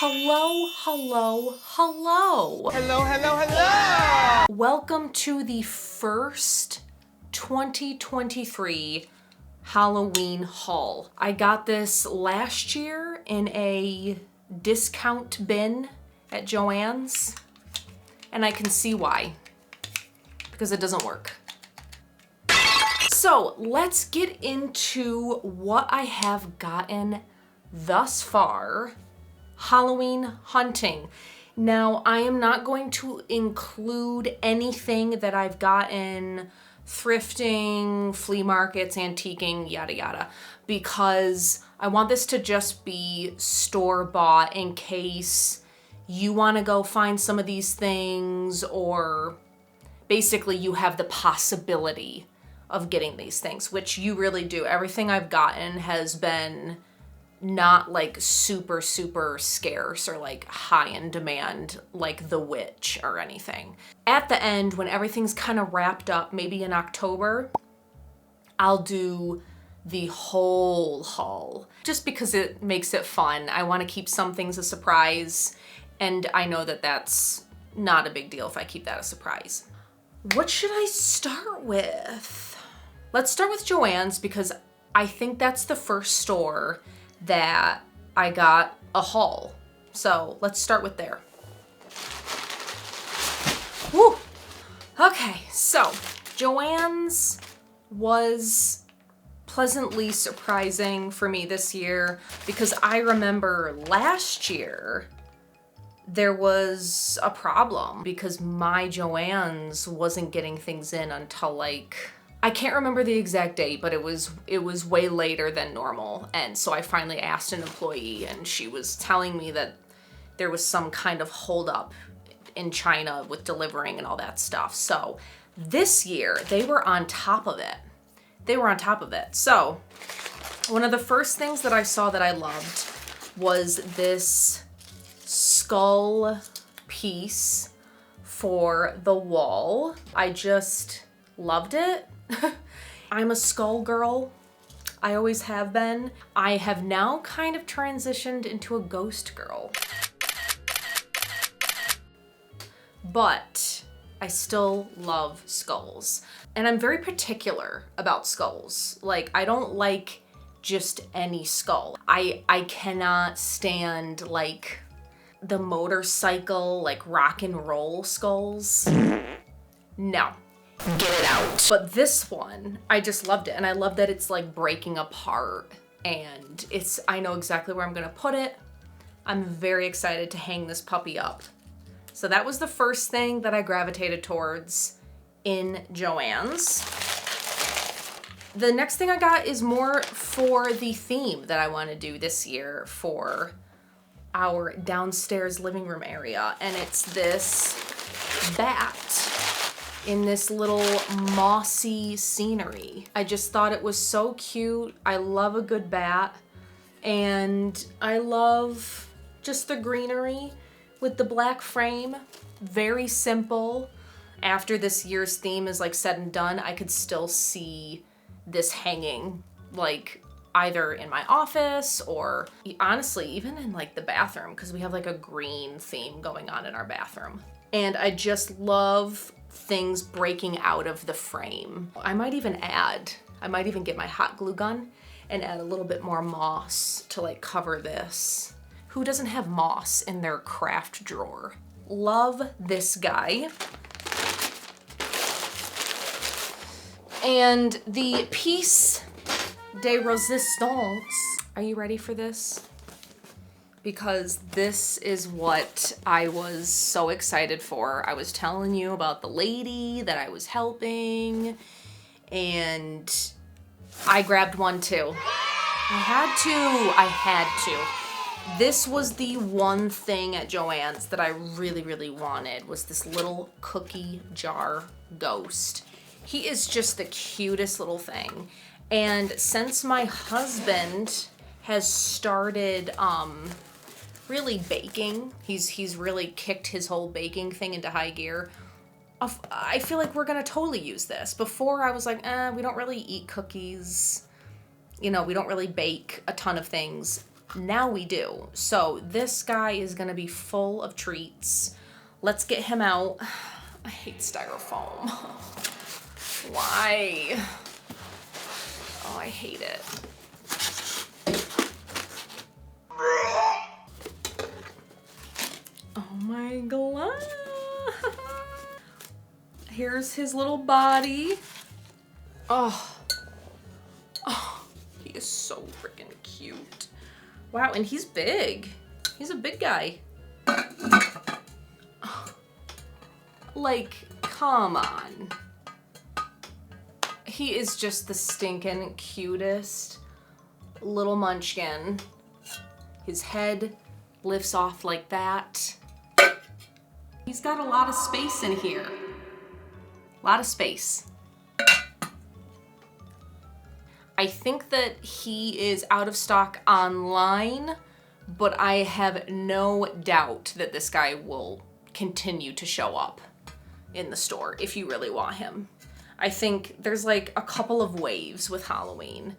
Hello, hello, hello. Hello, hello, hello. Welcome to the first 2023 Halloween haul. I got this last year in a discount bin at Joann's, and I can see why, because it doesn't work. So let's get into what I have gotten thus far. Halloween hunting. Now, I am not going to include anything that I've gotten thrifting, flea markets, antiquing, yada yada, because I want this to just be store-bought in case you want to go find some of these things, or basically you have the possibility of getting these things, which you really do. Everything I've gotten has been not like super scarce or like high in demand like the witch or anything. At the end, when everything's kind of wrapped up, maybe in October, I'll do the whole haul just because it makes it fun. I want to keep some things a surprise, and I know that that's not a big deal if I keep that a surprise. What should I start with? Let's start with Joann's, because I think that's the first store that I got a haul. So let's start with there. Woo! Okay, so Joann's was pleasantly surprising for me this year, because I remember last year there was a problem because my Joann's wasn't getting things in until like, I can't remember the exact date, but it was way later than normal. And so I finally asked an employee, and she was telling me that there was some kind of holdup in China with delivering and all that stuff. So this year they were on top of it. So one of the first things that I saw that I loved was this skull piece for the wall. I just loved it. I'm a skull girl. I always have been. I have now kind of transitioned into a ghost girl. But I still love skulls. And I'm very particular about skulls. Like, I don't like just any skull. I cannot stand like the motorcycle, like rock and roll skulls. No. Get it out. But this one, I just loved it. And I love that it's like breaking apart, and I know exactly where I'm gonna put it. I'm very excited to hang this puppy up. So that was the first thing that I gravitated towards in Joann's. The next thing I got is more for the theme that I want to do this year for our downstairs living room area. And it's this bat in this little mossy scenery. I just thought it was so cute. I love a good bat, and I love just the greenery with the black frame. Very simple. After this year's theme is like said and done, I could still see this hanging like either in my office or honestly even in like the bathroom, because we have like a green theme going on in our bathroom. And I just love things breaking out of the frame. I might even get my hot glue gun and add a little bit more moss to like cover this. Who doesn't have moss in their craft drawer? Love this guy. And the piece de resistance. Are you ready for this? Because this is what I was so excited for. I was telling you about the lady that I was helping, and I grabbed one too. I had to. This was the one thing at Joann's that I really wanted, was this little cookie jar ghost. He is just the cutest little thing. And since my husband has started really baking, he's really kicked his whole baking thing into high gear, I feel like we're gonna totally use this. Before I was like, we don't really eat cookies. You know, we don't really bake a ton of things. Now we do. So this guy is gonna be full of treats. Let's get him out. I hate styrofoam. Why? Oh, I hate it. Oh my god. Here's his little body. Oh. Oh, he is so freaking cute. Wow, and he's big. He's a big guy. Like, come on. He is just the stinking cutest little munchkin. His head lifts off like that. He's got a lot of space in here. A lot of space. I think that he is out of stock online, but I have no doubt that this guy will continue to show up in the store if you really want him. I think there's like a couple of waves with Halloween.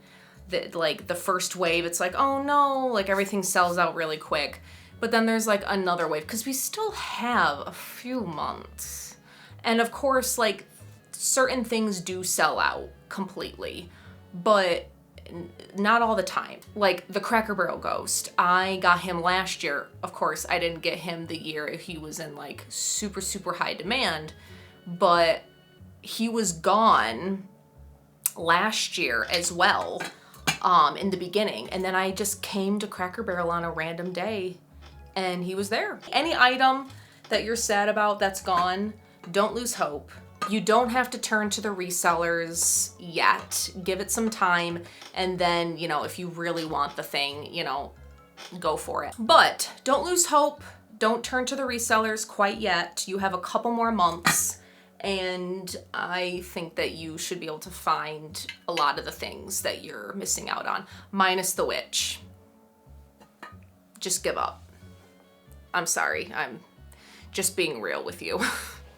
That like the first wave, it's like, oh no, like everything sells out really quick. But then there's like another wave because we still have a few months. And of course, like certain things do sell out completely, but not all the time. Like the Cracker Barrel Ghost, I got him last year. Of course, I didn't get him the year he was in like super, super high demand, but he was gone last year as well, in the beginning. And then I just came to Cracker Barrel on a random day and he was there. Any item that you're sad about that's gone, don't lose hope. You don't have to turn to the resellers yet. Give it some time, and then, you know, if you really want the thing, you know, go for it. But don't lose hope. Don't turn to the resellers quite yet. You have a couple more months, and I think that you should be able to find a lot of the things that you're missing out on, minus the witch. Just give up. I'm sorry. I'm just being real with you.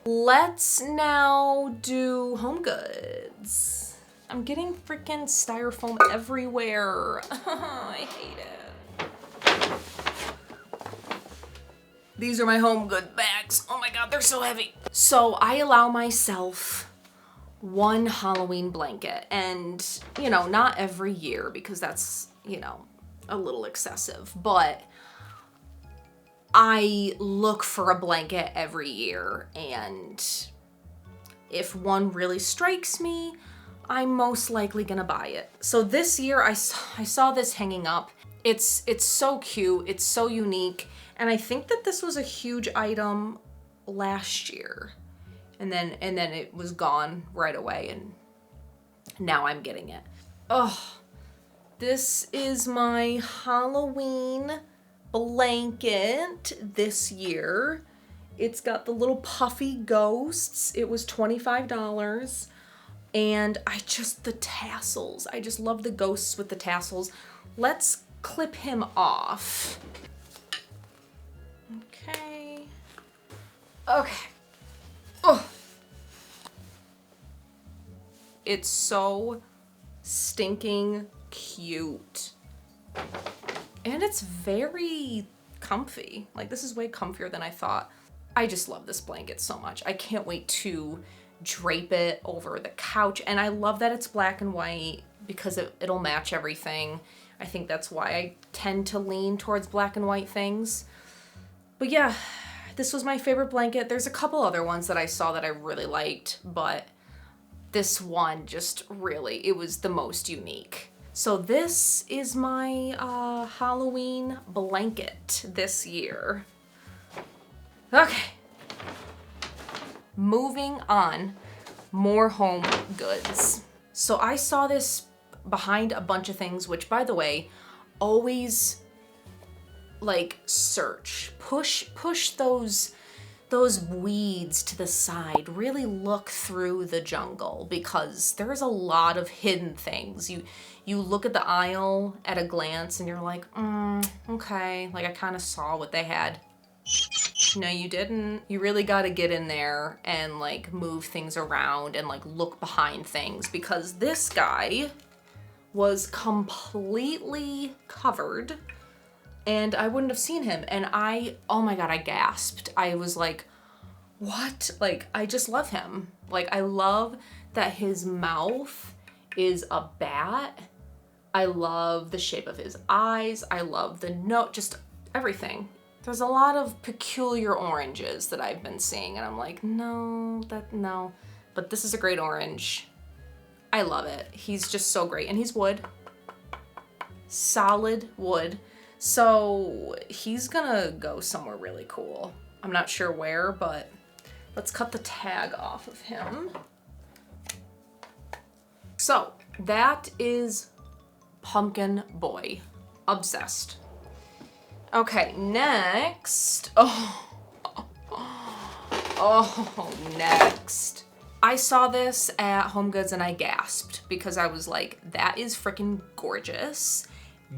Let's now do HomeGoods. I'm getting freaking styrofoam everywhere. I hate it. These are my HomeGoods bags. Oh my god, they're so heavy. So I allow myself one Halloween blanket, and you know, not every year because that's, you know, a little excessive, but I look for a blanket every year, and if one really strikes me, I'm most likely gonna buy it. So this year I saw this hanging up. It's so cute, it's so unique, and I think that this was a huge item last year, and then it was gone right away, and now I'm getting it. Oh, this is my Halloween blanket this year. It's got the little puffy ghosts. It was $25. And the tassels. I just love the ghosts with the tassels. Let's clip him off. Okay. Okay. Oh. It's so stinking cute. And it's very comfy. Like, this is way comfier than I thought. I just love this blanket so much. I can't wait to drape it over the couch. And I love that it's black and white because it'll match everything. I think that's why I tend to lean towards black and white things. But yeah, this was my favorite blanket. There's a couple other ones that I saw that I really liked, but this one just really, it was the most unique. So this is my Halloween blanket this year. Okay. Moving on, more HomeGoods. So I saw this behind a bunch of things, which by the way, always like search, push those weeds to the side, really look through the jungle because there's a lot of hidden things. You look at the aisle at a glance and you're like, okay, like I kind of saw what they had. No, you didn't. You really got to get in there and like move things around and like look behind things because this guy was completely covered and I wouldn't have seen him. And oh my God, I gasped. I was like, what? Like, I just love him. Like, I love that his mouth is a bat. I love the shape of his eyes. I love the note, just everything. There's a lot of peculiar oranges that I've been seeing, and I'm like, no. But this is a great orange. I love it. He's just so great. And he's wood. Solid wood. So he's gonna go somewhere really cool. I'm not sure where, but let's cut the tag off of him. So that is Pumpkin Boy. Obsessed. Okay, next. Next. I saw this at HomeGoods and I gasped because I was like, that is freaking gorgeous.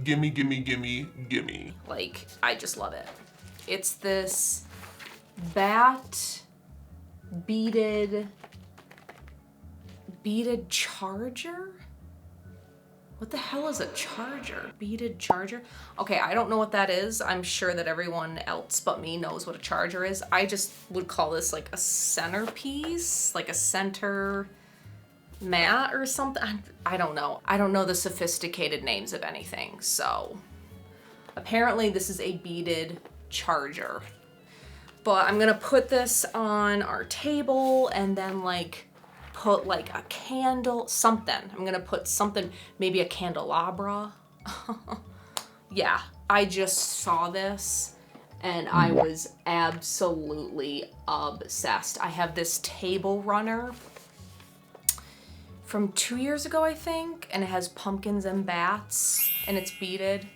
Gimme, gimme, gimme, gimme. Like, I just love it. It's this bat beaded charger? What the hell is a charger? Beaded charger? Okay, I don't know what that is. I'm sure that everyone else but me knows what a charger is. I just would call this like a centerpiece, like a center mat or something. I don't know. I don't know the sophisticated names of anything. So apparently this is a beaded charger. But I'm gonna put this on our table and then like put like a candle, something. I'm gonna put something, maybe a candelabra. Yeah, I just saw this and I was absolutely obsessed. I have this table runner from 2 years ago, I think, and it has pumpkins and bats and it's beaded.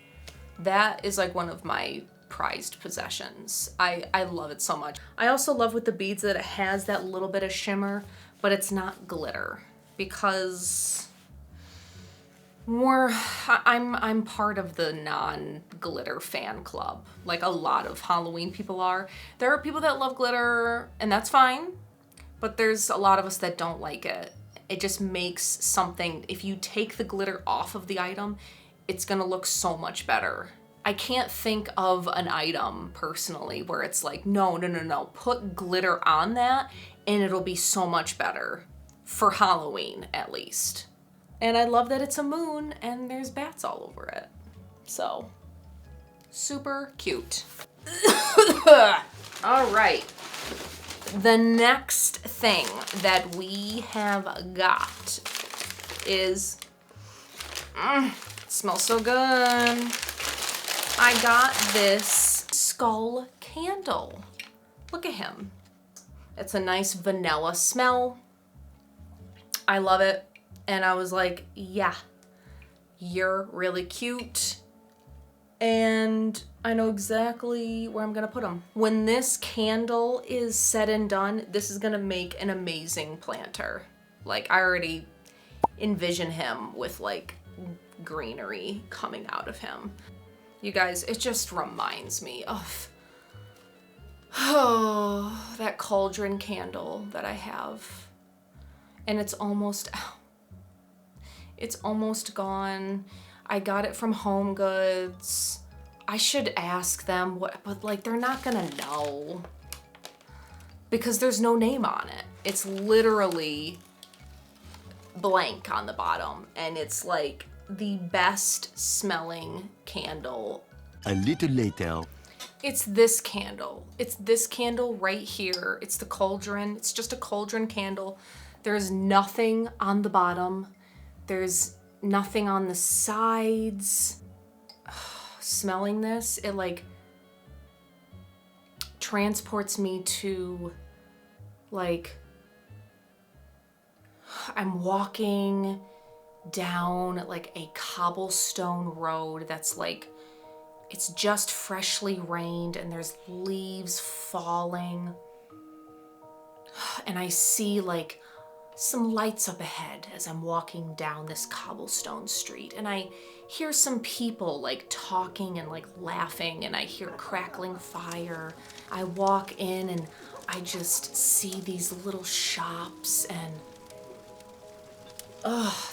That is like one of my prized possessions. I love it so much. I also love with the beads that it has that little bit of shimmer, but it's not glitter because I'm part of the non-glitter fan club. Like a lot of Halloween people are. There are people that love glitter and that's fine, but there's a lot of us that don't like it. It just makes something, if you take the glitter off of the item, it's gonna look so much better. I can't think of an item personally where it's like, no, put glitter on that and it'll be so much better for Halloween at least. And I love that it's a moon and there's bats all over it. So, super cute. All right. The next thing that we have got is, it smells so good. I got this skull candle. Look at him. It's a nice vanilla smell. I love it. And I was like, yeah, you're really cute. And I know exactly where I'm gonna put them. When this candle is said and done, this is gonna make an amazing planter. Like, I already envision him with like greenery coming out of him. You guys, it just reminds me of that cauldron candle that I have. And it's almost gone. I got it from HomeGoods. I should ask them what, but like they're not gonna know because there's no name on it. It's literally blank on the bottom and it's like the best smelling candle. A little later. It's this candle. It's this candle right here. It's the cauldron. It's just a cauldron candle. There's nothing on the bottom. There's nothing on the sides. Smelling this, it like transports me to like, I'm walking down like a cobblestone road that's like, it's just freshly rained and there's leaves falling. And I see like some lights up ahead as I'm walking down this cobblestone street. And I hear some people like talking and like laughing and I hear crackling fire. I walk in and I just see these little shops and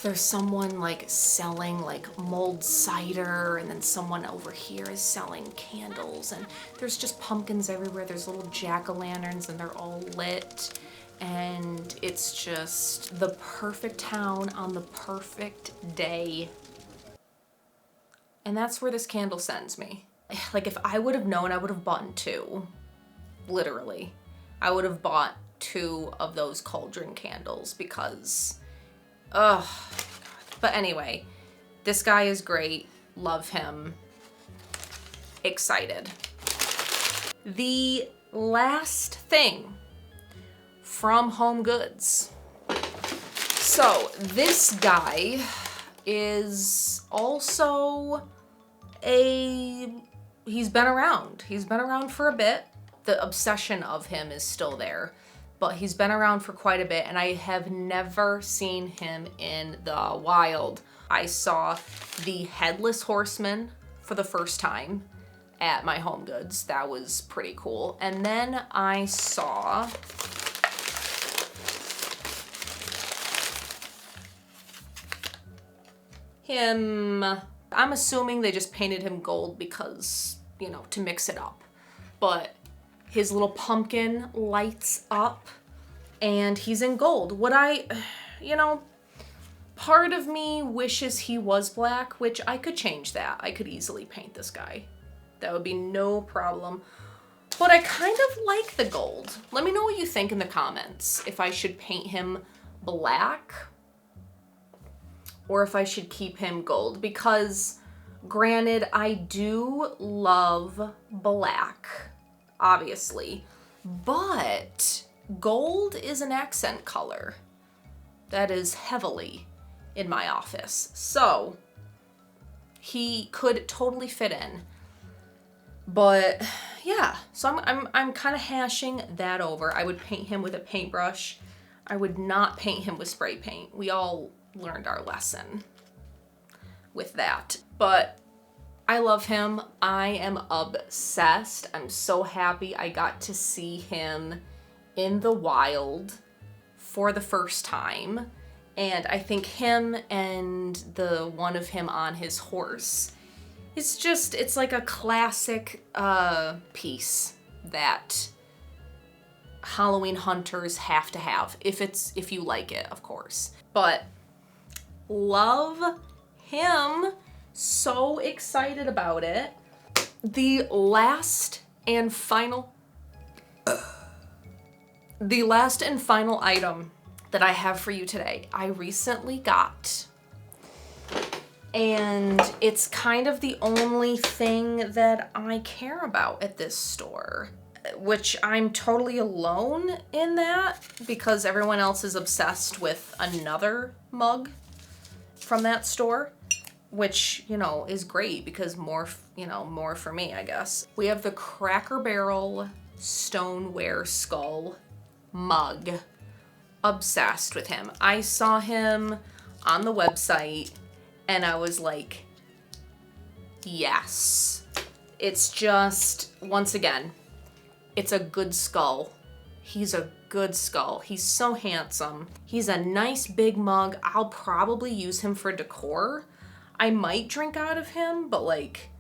There's someone like selling like mulled cider, and then someone over here is selling candles, and there's just pumpkins everywhere. There's little jack-o'-lanterns and they're all lit, and it's just the perfect town on the perfect day. And that's where this candle sends me. Like, if I would have known, I would have bought 2. Literally. I would have bought 2 of those cauldron candles because, ugh. But anyway, this guy is great. Love him. Excited. The last thing from HomeGoods. So this guy is also he's been around. He's been around for a bit. The obsession of him is still there, but he's been around for quite a bit, and I have never seen him in the wild. I saw the Headless Horseman for the first time at my HomeGoods. That was pretty cool. And then I saw him, I'm assuming they just painted him gold because, you know, to mix it up. But his little pumpkin lights up and he's in gold. You know, part of me wishes he was black, which I could change that. I could easily paint this guy. That would be no problem. But I kind of like the gold. Let me know what you think in the comments. If I should paint him black or if I should keep him gold. Because granted, I do love black, obviously, but gold is an accent color that is heavily in my office. So he could totally fit in. But yeah, so I'm kind of hashing that over. I would paint him with a paintbrush. I would not paint him with spray paint. We all learned our lesson with that. But I love him. I am obsessed. I'm so happy I got to see him in the wild for the first time. And I think him and the one of him on his horse, it's like a classic piece that Halloween hunters have to have, if you like it, of course. But love him. So excited about it. The last and final item that I have for you today, I recently got. And it's kind of the only thing that I care about at this store, which I'm totally alone in that because everyone else is obsessed with another mug from that store, which, you know, is great because more for me, I guess. We have the Cracker Barrel stoneware skull mug. Obsessed with him. I saw him on the website and I was like, yes. It's just, once again, it's a good skull. He's a good skull. He's so handsome. He's a nice big mug. I'll probably use him for decor. I might drink out of him, but like,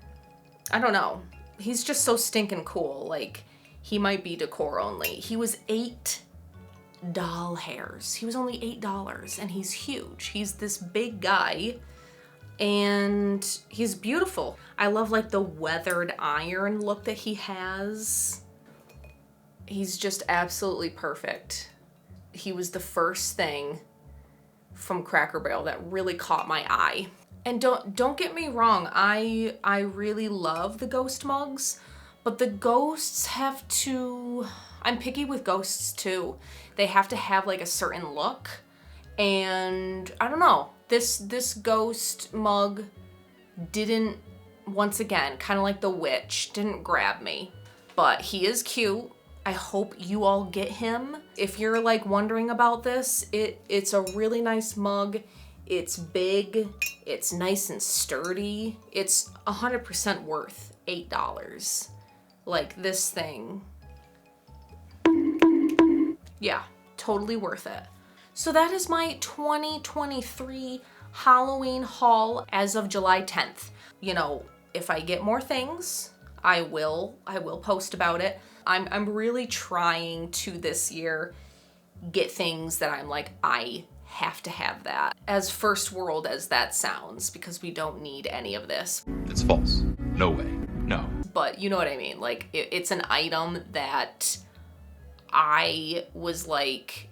I don't know. He's just so stinking cool. Like, he might be decor only. He was $8 hairs. He was only $8 and he's huge. He's this big guy and he's beautiful. I love like the weathered iron look that he has. He's just absolutely perfect. He was the first thing from Cracker Barrel that really caught my eye. And don't get me wrong, I really love the ghost mugs, but the ghosts have to, I'm picky with ghosts too. They have to have like a certain look. And I don't know, this ghost mug didn't, once again, kind of like the witch, didn't grab me. But he is cute. I hope you all get him. If you're like wondering about this, it's a really nice mug. It's big, it's nice and sturdy. It's 100% worth $8. Like this thing. Yeah, totally worth it. So that is my 2023 Halloween haul as of July 10th. You know, if I get more things, I will post about it. I'm really trying to this year get things that I'm like, I have to have that. As first world as that sounds, because we don't need any of this. It's false. No way. No. But you know what I mean? Like, it's an item that I was like,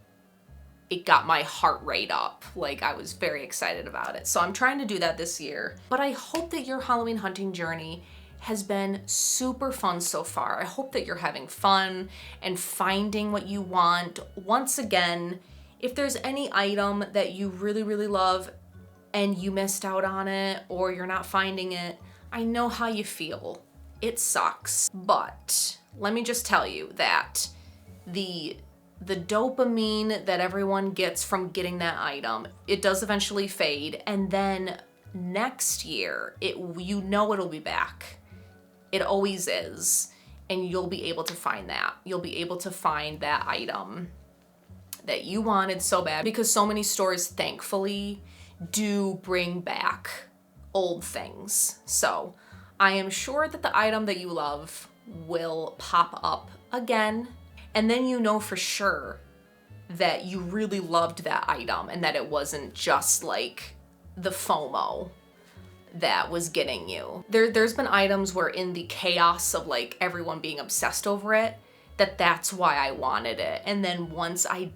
it got my heart rate up. Like, I was very excited about it. So I'm trying to do that this year. But I hope that your Halloween hunting journey has been super fun so far. I hope that you're having fun and finding what you want. Once again, if there's any item that you really, really love and you missed out on it or you're not finding it, I know how you feel. It sucks. But let me just tell you that the dopamine that everyone gets from getting that item, it does eventually fade. And then next year, you know it'll be back. It always is. And you'll be able to find that. You'll be able to find that item that you wanted so bad, because so many stores, thankfully, do bring back old things. So I am sure that the item that you love will pop up again. And then you know for sure that you really loved that item and that it wasn't just like the FOMO that was getting you. There's been items where in the chaos of like everyone being obsessed over it, that's why I wanted it. And then once I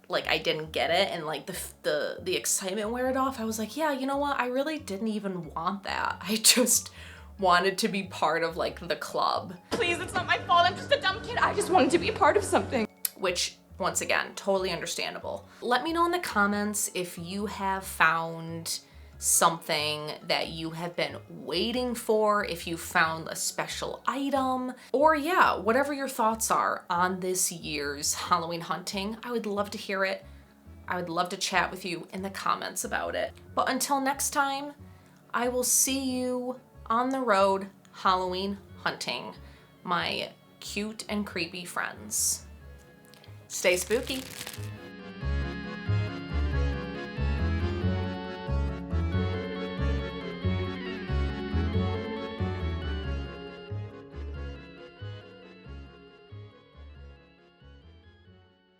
didn't get it and like the excitement wear it off, I was like, yeah, you know what? I really didn't even want that. I just wanted to be part of like the club. Please, it's not my fault. I'm just a dumb kid. I just wanted to be a part of something. Which, once again, totally understandable. Let me know in the comments if you have found something that you have been waiting for, if you found a special item, or yeah, whatever your thoughts are on this year's Halloween hunting. I would love to hear it. I would love to chat with you in the comments about it. But until next time, I will see you on the road Halloween hunting, my cute and creepy friends. Stay spooky.